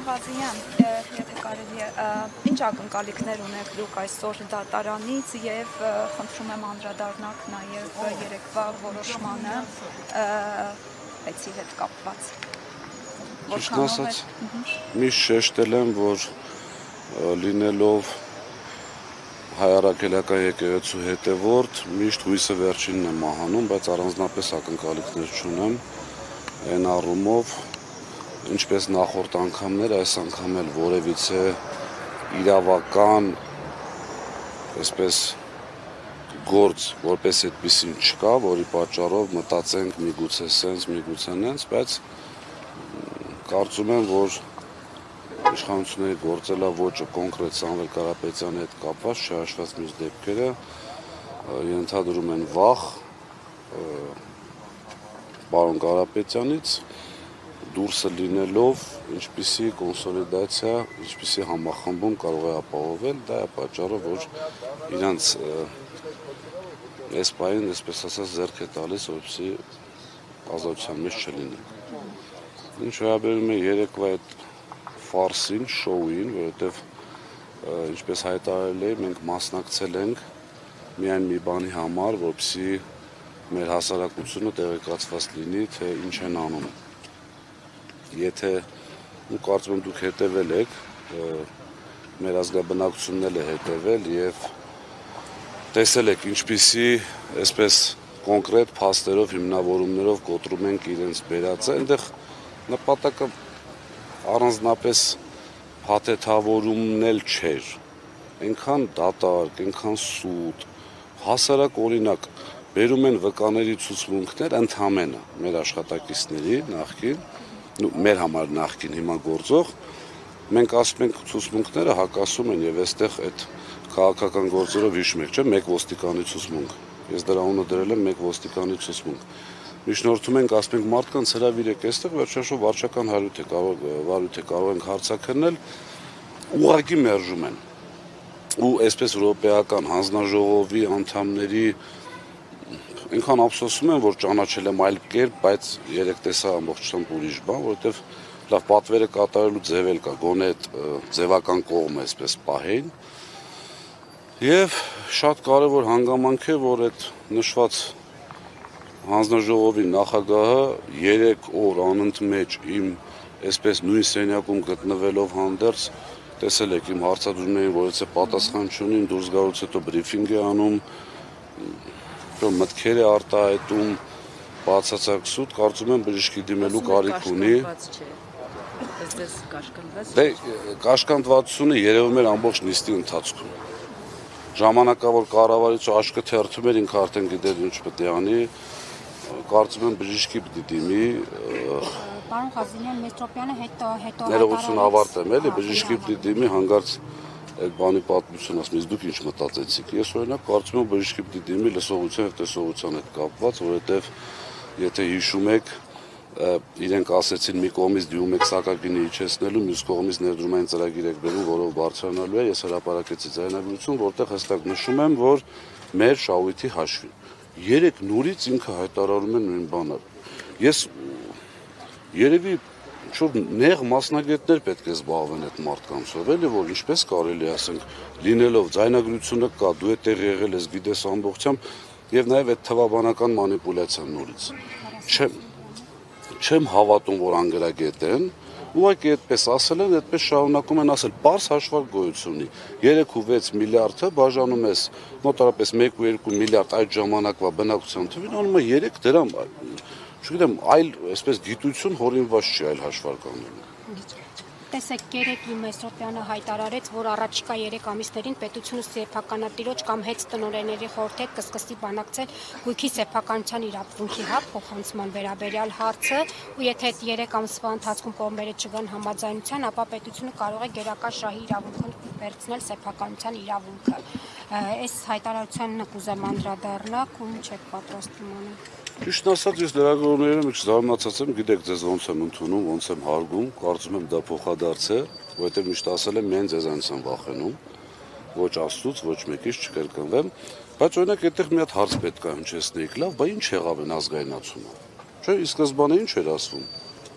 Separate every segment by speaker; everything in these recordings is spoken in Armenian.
Speaker 1: Ղազիյան, եթե կարելի է, ինչ ակնկալիքներ ունեք դուք այսօր դատարանից եւ խնդրում եմ անդրադառնաք նաեւ երեկվա որոշմանը այցի հետ կապված։
Speaker 2: Ճիշտն ասած, միշտ շեշտել եմ, որ լինելով հայ առաքելական եկեղեցու հետևորդ, միշտ հույսը վերջինն եմ մահանում, բայց առանձնապես ակնկալիքներ չունեմ այն առումով, ինչպես նախորդ անգամներ, այս անգամ էլ որևիցե իրավական, այսպես գործ, որպես այդպիսին չկա, որի պատճառով մտածենք միգուցե սենց, միգուցե նենց, բայց կարծում եմ, որ իշխանությունների գործելավոճը կոնկրետ Սամվել Կարապետյանի հետ կապված չհաշված մյուս դեպքերը ենթադրում են վախ պարոն Կարապետյանից, դուրսը լինելով, ինչպիսի կոնսոլիդացիա, ինչպիսի համախմբում կարող է ապահովել, դա է պատճառը, որ իրանց այս պահին, այսպես ասած, ձեռք է տալիս, որպեսզի ազատության մեջ չլինենք։ Ինչ վերաբերում է երեկվա այդ ֆարսին, շոուին, որովհետև ինչպես հայտարարել էի, մենք մասնակցել ենք միայն մի բանի համար, որպեսզի մեր հասարակությունը տեղեկացված լինի, թե ինչ են անում։ Եթե կարծում եմ դուք հետևել եք, մեր ազգաբնակությունն էլ է հետևել եւ տեսել եք ինչպիսի այսպես կոնկրետ փաստերով, հիմնավորումներով կոտրում ենք իրենց բերածը, այնտեղ նպատակը առանձնապես փաթեթավորումն էլ չէր, այնքան դատարկ, այնքան սուտ, հասարակ օրինակ բերում են վկաների ցուցմունքներ ընդհանրապես մեր աշխատակիցների նախկին, մեր համար նախկին հիմա գործող, մենք ասում ենք ցուցմունքները հակասում են եւ այստեղ այդ քաղաքական գործերով հիշում եք, չէ՞, մեկ ոստիկանի ցուցմունք։ Ես դրա անունը դրել եմ մեկ ոստիկանի ցուցմունք։ Միջնորդում ենք, ասում ենք մարդկանց հրավիրեք այստեղ, վերջաշով վարչական վարույթ է կարող ենք հարցաքննել, ուղղակի մերժում են։ Ու այսպես եվրոպեական հանձնաժողովի անդամների այնքան ափսոսում եմ, որ ճանաչել եմ այլ կերպ, բայց երեք տեսա ամբողջությամբ ուրիշ բան, որովհետև լավ պատվերը կատարելու ձև էլ կա, գոնե այդ ձևական կողմը այսպես պահեին։ Եվ շատ կարևոր հանգամանք է, որ այդ նշված հանձնաժողովի նախագահը 3 օր անընդմեջ իմ այսպես նույն սենյակում գտնվելով հանդերձ տեսել եք իմ հարցադրումներին, որ եթե պատասխան չունին, դուրս գալուց հետո բրիֆինգ է անում, մտքեր է արտահայտում, բացարձակ սուտ, կարծում եմ բժշկի դիմելու կարիք ունի։ Դե կաշկանդվածությունը երևում էր ամբողջ նիստի ընթացքում։ Ժամանակավոր կառավարիչը աչքը թերթում էր, ինքը արդեն գիտեր ինչ պետք է անի, կարծում եմ բժշկի պիտի դիմի։
Speaker 3: Պարոն Ղազարյան, Մետրոպյանը հետո
Speaker 2: ներողություն ավարտեմ, էլի բժշկի պիտի դիմի հանգարց այդ բանի պատմություն ասում, իսկ դուք ինչ մտածեցիք։ Ես օրինակ կարծում եմ բժշկի պիտի դիմի լսողության եւ տեսողության հետ կապված, որովհետեւ եթե հիշում եք, իրենք ասեցին մի կողմից դիմում եք սակագինը իջեցնելու, մյուս կողմից ներդրումային ծրագիր եք բերում, որով բարձրանալու է, ես հրապարակեցի ձայնագրություն, որտեղ հստակ նշում եմ, որ մեր շահույթի հաշվին։ 3 նորից ինքը հայտարարում է նույն բանը։ Ես երևի ինչ-որ նեղ մասնագետներ պետք է զբաղվեն այդ մարդկանցով, էլի որ ինչպես կարելի ասենք, լինելով ձայնագրությունը կա, դու այդտեղ եղել ես, գիտես ամբողջությամբ եւ նաեւ այդ թվաբանական մանիպուլյացիան նորից։ Չեմ հավատում, որ անգրագետ են, ուղղակի այդպես ասել են, այդպես շարունակում են ասել, պարզ հաշվարկ գոյություն ունի, 3.6 միլիարդը բաժանում ես մոտավորապես 1.2 միլիարդ այդ ժամանակվա բնակության թվին, անում է 3 դրամ, չգիտեմ, այլ այսպես գիտություն հորինված չի այլ հաշվարկ անելու։
Speaker 3: Տեսեք, Կերեկի Մետրոպյանը հայտարարեց, որ առաջիկա 3 ամիսներին պետությունը սեփականատիրոջ կամ հետ տնօրենների խորհրդի հետ կսկսի բանակցել գույքի սեփականության իրավունքի փոխանցման վերաբերյալ հարցը, ու եթե այդ 3 ամսվա ընթացքում կողմերը չգան համաձայնության, ապա պետությունը կարող է գերակա շահի իրավունքը վերցնել սեփականության իրավունքը։ Այս հայտարարությանն կուզեմ անդրադառնալ, ու ինչ եք պատրաստվում անել։
Speaker 2: Ճիշտ ասած, ես լրագրողներով մի քիչ զարմացած եմ, գիտեք ձեզ ոնց եմ ընդունում, ոնց եմ հարգում, կարծում եմ դա փոխադարձ է, որովհետև միշտ ասել եմ միայն ձեզանից եմ վախենում, ոչ Աստծուց, ոչ մեկից չկրկնվեմ, բայց օրինակ այդտեղ մի հատ հարց պետք է հնչեցնեիք, լավ, բա ինչ եղավ են ազգայնացումը։ Չէ, ի սկզբանե ինչ էր ասվում։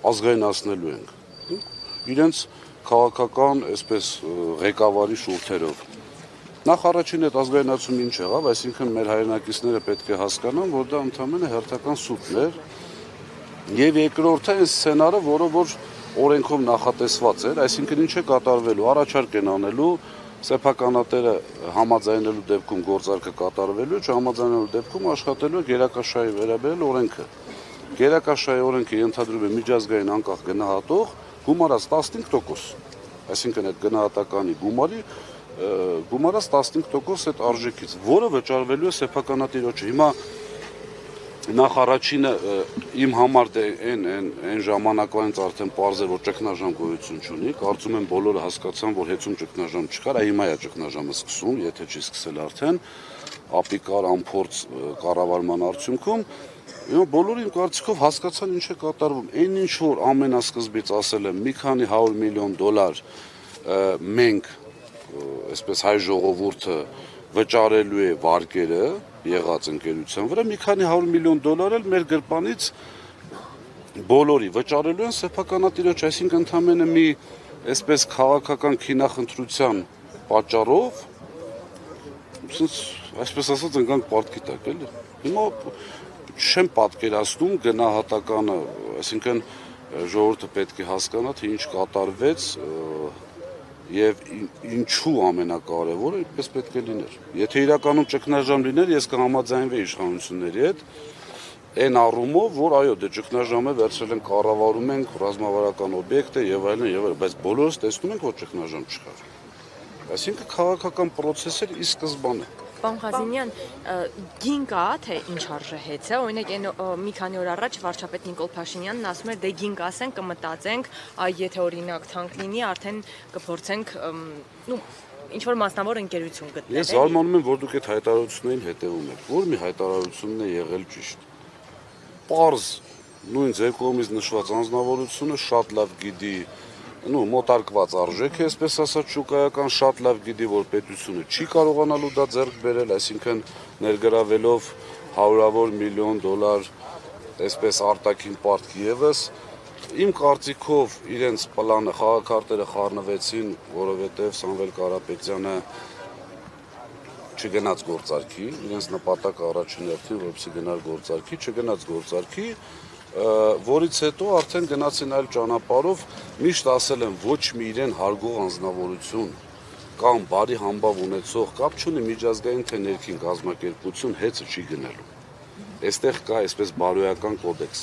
Speaker 2: Ազգայնացնելու ենք։ Իրենց քաղաքական, այսպես ղեկավարի շուրթերով։ Նախ առաջին այդ ազգայնացումը ինչ եղավ, այսինքն մեր հայրենակիցները պետք է հասկանան, որ դա ընդհանրապես հերթական սուտն էր, եւ երկրորդը այն սցենարը, որը որ օրենքով նախատեսված էր, այսինքն ինչ է կատարվելու, առաջարկ են անելու, սեփականատերը համաձայնելու դեպքում գործարքը կատարվելու, չհամաձայնելու դեպքում աշխատելու գերակաշարի վերաբերել օրենքը։ Գերակաշարի օրենքը ենթադրում է միջազգային անկախ գնահատող գումարած 15%, այսինքն այդ գնահատականի գումարած 15% այդ արժեքից, որը վճարվելու է սեփականատիրոջը։ Հիմա նախ առաջինը իմ համար այն ժամանակվանից արդեն պարզ էր, որ ճգնաժամ գոյություն չունի, կարծում եմ բոլորը հասկացան, որ հեծում ճգնաժամ չկար, հիմա է ճգնաժամը սկսում, եթե չի սկսել արդեն, ապիկար անփորձ կառավարման արդյունքում, բոլորը իմ կարծիքով հասկացան ինչ է կատարվում, այն ինչ որ ամենասկզբից ասել եմ, մի քանի $100 միլիոն մենք, այսպես հայ ժողովուրդը վճարելու է վարկերը եղած ընկերության վրա, մի քանի $100 միլիոն էլ մեր գրպանից բոլորի վճարելու են սեփականատիրոջ, այսինքն ընդամենը մի այսպես քաղաքական քինախնդրության պատճառով, այսպես ասած ընկանք պարտքի տակ, էլի։ Հիմա չեմ պատկերացնում գնահատականը, այսինքն ժողովուրդը պետք է հասկանա, թե ինչ կատարվեց եւ ինչու ամենակարևորը այդպես պետք է լիներ։ Եթե իրականում ճգնաժամ լիներ, ես կհամաձայնվեի իշխանությունների հետ, այն առումով, որ այո, դե ճգնաժամը վերցրել են կառավարում ենք, ռազմավարական օբյեկտ է եւ այլն, բայց բոլորս տեսնում ենք, որ ճգնաժամ չկար։ Այսինքն քաղաքական process-ը ի սկզբանե։
Speaker 4: Պարոն Ղազինյան, գին կա, թե ինչ արժեհեց է, օրինակ մի քանի օր առաջ վարչապետ Նիկոլ Փաշինյանն ասում էր, դե գին կասենք, կմտածենք, եթե օրինակ թանկ լինի, արդեն կփորձենք, ինչ-որ մասնավոր ընկերություն գտնել։
Speaker 2: Ես զարմանում եմ, որ դուք այդ հայտարարություններին հետևում եք, որ մի հայտարարությունն է եղել ճիշտ։ Պարզ, նույն ձեր կողմից նշված անձնավորությունը շատ լավ գիտի, մոտարկված արժեք է, այսպես ասած շուկայական, շատ լավ գիտի, որ պետությունը չի կարողանալու դա ձեռք բերել, այսինքն ներգրավելով $100 միլիոն, այսպես արտաքին պարտք ևս, իմ կարծիքով իրենց պլանը, խաղաքարտերը խառնվեցին, որովհետև Սամվել Կարապետյանը չգնաց գործարքի, իրենց նպատակը առաջին հերթին, որպեսզի գնար գործարքի, չգնաց գործարքի, որից հետո արդեն գնացին այլ ճանապարհով, միշտ ասել եմ ոչ մի իրեն հարգող անձնավորություն կամ բարի համբավ ունեցող կապ չունի միջազգային թե ներքին կազմակերպություն հեծը չի գնելու։ Այստեղ կա այսպես բարոյական կոդեքս,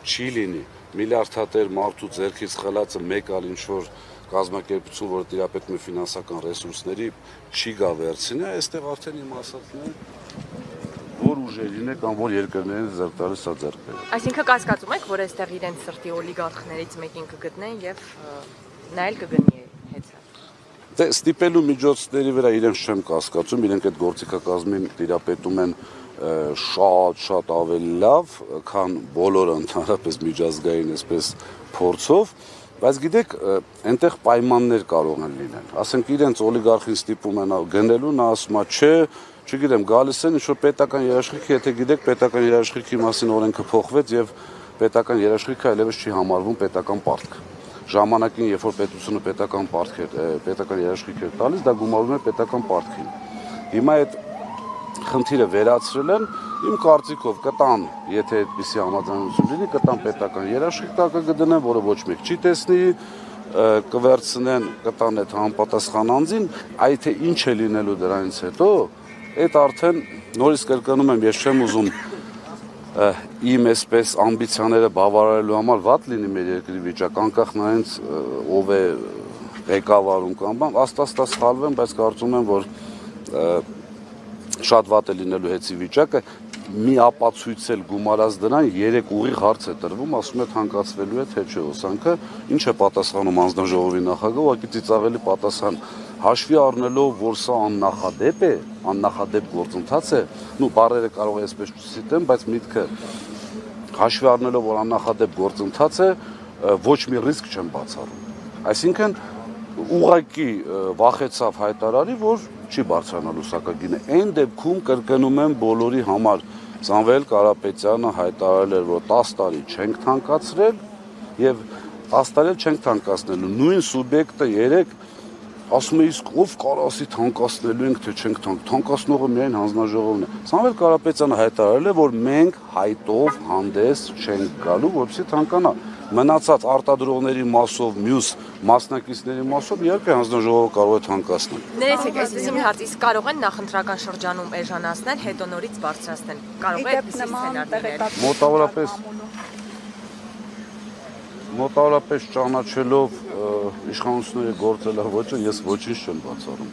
Speaker 2: չի լինի միլիարդատեր մարդու ձեռքից խլածը մեկ այլ ինչ-որ կազմակերպություն, որը տիրապետում է ֆինանսական ռեսուրսների, չի գա վերցնի, այստեղ արդեն իմ ասածն է որ ուժերին է կամ որ երկրներին ձեռք տալիս սա ձեռք բերել։
Speaker 4: Այսինքն կասկածում եք, որ այստեղ իրենց սրտի օլիգարխներից մեկին կգտնեն եւ նա էլ կգնի հեծը։
Speaker 2: Դե ստիպելու միջոցների վրա իրենց չեմ կասկածում, իրենք այդ գործիքակազմին տիրապետում են շատ ավելի լավ, քան բոլորը ընդհանրապես միջազգային այսպես փորձով, բայց գիտեք, այնտեղ պայմաններ կարող են լինել։ Ասենք իրենց օլիգարխին ստիպում են գնելու, նա ասում է, չէ, չգիտեմ, գալիս են ինչ-որ պետական երաշխիքի, եթե գիտեք, պետական երաշխիքի մասին օրենքը փոխվեց եւ պետական երաշխիքը այլևս չի համարվում պետական պարտք։ Ժամանակին, երբ որ պետությունը պետական երաշխիք էր տալիս, դա գումարվում է պետական պարտքին։ Հիմա այդ խնդիրը վերացրել են, իմ կարծիքով կտան, եթե այդպիսի համաձայնություն լինի, կտան պետական երաշխիք տակը կդնեն, որը ոչ մեկ չի տեսնի, կվերցնեն, կտան այդ համապատասխան անձին, այ թե ինչ է լինելու դրանից հետո, այդ արդեն նորից կրկնում եմ, ես չեմ ուզում իմ այսպես ամբիցիաները բավարարելու համար վատ լինի մեր երկրի վիճակ, անկախ նայած ով է ղեկավարում կամ բան, աստաստա սխալվեմ, բայց կարծում եմ, որ շատ վատ է լինելու հետի վիճակը, մի ապացույցել գումարած դրան 3 ուղիղ հարց է տրվում, ասում է թանկացվելու է թե չէ հոսանքը, ինչ է պատասխանում անձնաժողովի նախագահը, ուղղակի ծիծաղելի պատասխան հաշվի առնելով, որ սա աննախադեպ է, աննախադեպ գործընթաց է, բառերը կարող է այսպես չցիտեմ, բայց միտքը հաշվի առնելով, որ աննախադեպ գործընթաց է, ոչ մի ռիսկ չեմ բացառում։ Այսինքն ուղղակի վախեցավ հայտարարի, որ չի բարձրանալու սակագինը։ Այն դեպքում կրկնում եմ բոլորի համար, Սամվել Կարապետյանը հայտարարել էր, որ 10 տարի չենք թանկացրել եւ 10 տարի չենք թանկացնելու։ Նույն սուբյեկտը երեք ասում է իսկ ով կարող ասի թանկացնելու ենք թե չենք թանկացնողը միայն հանձնաժողովն է։ Սամվել Կարապետյանը հայտարարել է, որ մենք հայտով հանդես չենք գալու, որպեսզի թանկանա։ Մնացած արտադրողների մասով, մյուս մասնակիցների մասով իհարկե հանձնաժողովը կարող է թանկացնել։
Speaker 4: Ներեցեք, այսպես մի հարց, իսկ կարող են նախընտրական շրջանում էժանացնել, հետո նորից բարձրացնել։ Կարող է այդպիսի սցենարներ։
Speaker 2: Մոտավորապես ճանաչելով իշխանությունների գործելավոճը ես ոչինչ չեմ բացառում։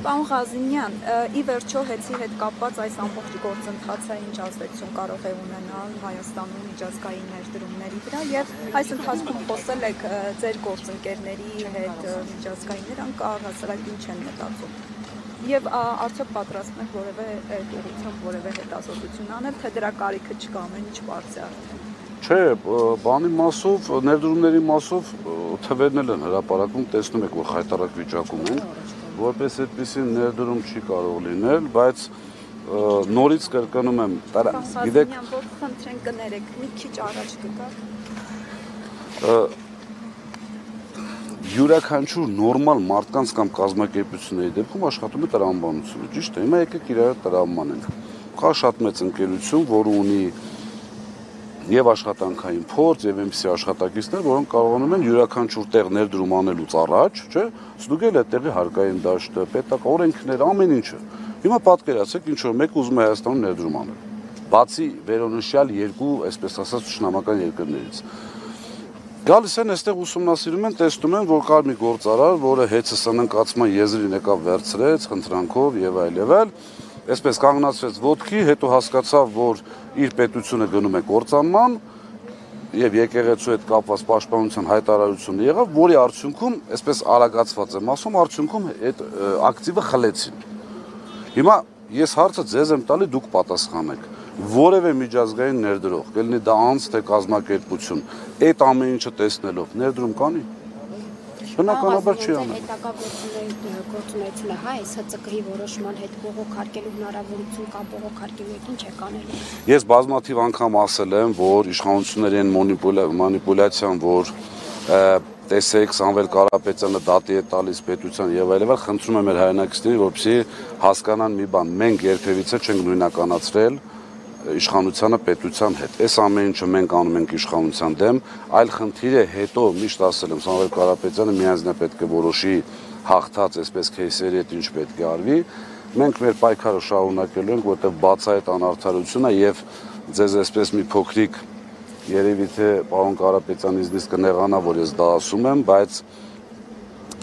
Speaker 1: Պարոն Ղազիմյան, ի վերջո հեծի հետ կապված այս ամբողջ գործընթացը ինչ ազդեցություն կարող է ունենալ Հայաստանում միջազգային ներդրումների վրա եւ այս ընթացքում խոսել եք ձեր գործընկերների հետ միջազգային նրանք առհասարակ ինչ են մտածում։ Եվ արդյոք պատրաստ եք որևէ ուղղությամբ որևէ հետազոտություն անել, թե դրա կարիքը չկա, ամեն ինչ բարձ է արդեն։
Speaker 2: Չէ, բանի մասով, ներդրումների մասով թվերն են հրապարակում, տեսնում եք, որ խայտարակ վիճակում են, որպես այդպիսի ներդրում չի կարող լինել, բայց նորից կրկնում եմ, գիտեք,
Speaker 1: որ խնդրենք կներեք, մի քիչ առաջ կգաք։
Speaker 2: Յուրաքանչյուր նորմալ մարդկանց կամ կազմակերպությունների դեպքում աշխատում է տրամաբանությունը, ճիշտ է, հիմա եկեք իրար տրամաբանենք։ Կա շատ մեծ ընկերություն, որը ունի եւ աշխատանքային փորձ եւ այնպիսի աշխատակիցներ, որոնք կարողանում են յուրաքանչյուր տեղ ներդրում անելուց առաջ, չէ՞, ստուգել է տեղի հարկային դաշտը, պետական օրենքները, ամեն ինչը։ Հիմա պատկերացրեք, ինչ որ մեկը ուզում է Հայաստանում ներդրում անել։ Բացի վերոնշյալ երկու, այսպես ասած, ճշնամական երկրներից։ Գալիս են այստեղ ուսումնասիրում են, տեսնում են, որ կար մի գործարար, որը հեծը սննկացման եզրին եկավ վերցրեց, խնդրանքով եւ այլ։ Այսպես կանգնացվեց ոտքի, հետո հասկացավ, որ իր պետությունը գնում է կործանման եւ եկեղեցու հետ կապված պաշտպանության հայտարարությունը եղավ, որի արդյունքում, այսպես արագացված եմ ասում, արդյունքում այդ ակտիվը խլեցին։ Հիմա ես հարցը ձեզ եմ տալի, դուք պատասխանեք։ Որևէ միջազգային ներդրող, կլինի դա անձ թե կազմակերպություն, այդ ամեն ինչը տեսնելով ներդրում կանի։ Բնականաբար չի անում։
Speaker 3: Հետագա գործունեությունը այս ՀՑԿ-ի որոշման հետ բողոքարկելու հնարավորություն կա, բողոքարկելու եք ինչ եք անելու։
Speaker 2: Ես բազմաթիվ անգամ ասել եմ, որ իշխանությունների են մանիպուլյացիան, որ տեսեք Սամվել Կարապետյանը դատի է տալիս պետության եւ այլն, խնդրում եմ մեր հայրենակիցներին, որպեսզի հասկանան մի բան, մենք երբևիցե չենք նույնականացրել իշխանությանը պետության հետ։ Այս ամեն ինչը մենք անում ենք իշխանության դեմ, այլ խնդիրը հետո միշտ ասել եմ, Սամվել Կարապետյանը միանձնյա պետք է որոշի հաղթած այսպես քեյսերի հետ ինչ պետք է արվի։ Մենք մեր պայքարը շարունակելու ենք, որտեղ բացահայտ անարդարությունը եւ ձեզ այսպես մի փոքրիկ երևի թե պարոն Կարապետյանից ինձ կնեղանա, որ ես դա ասում եմ, բայց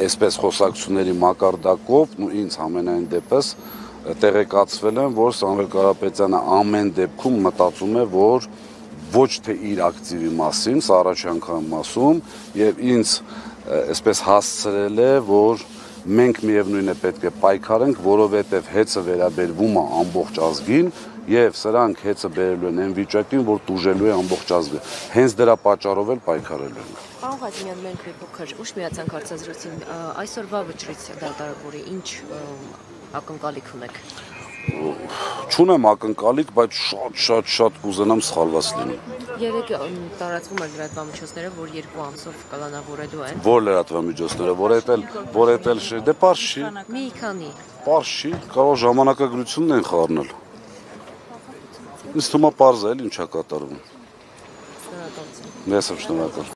Speaker 2: այսպես խոսակցությունների մակարդակով ու ինձ ամենայն դեպս տեղեկացվել եմ, որ Սամվել Կարապետյանը ամեն դեպքում մտածում է, որ ոչ թե իր ակտիվի մասին, սա առաջի անգամ ասում, եւ ինձ այսպես հասցրել է, որ մենք միևնույն է պետք է պայքարենք, որովհետև հեծը վերաբերվում է ամբողջ ազգին եւ սրանք հեծը բերելու են այն վիճակին, որ տուժելու է ամբողջ ազգը։ Հենց դրա պատճառով էլ պայքարելու ենք։
Speaker 4: Պարոն Ղազիմյան, մենք մի փոքր ուշ միացանք հարցազրույցին, այսօրվա վճռից դատարակորի ինչ ակնկալիք ունեք։
Speaker 2: Չունեմ ակնկալիք, բայց շատ կուզենամ սխալված լինեմ։
Speaker 4: Երեք տարածվում էր լրատվամիջոցները, որ 2 ամսով կալանավորելու են։
Speaker 2: Որ լրատվամիջոցները, որ էտել շի, դե պարզ չի։
Speaker 4: Մի քանի։
Speaker 2: Պարզ չի, կարող ժամանակագրությունն են խառնել։ Ինձ թվում է պարզ է, ինչա կատարվում։
Speaker 4: Շնորհակալություն։
Speaker 2: Ես եմ շնորհակալ։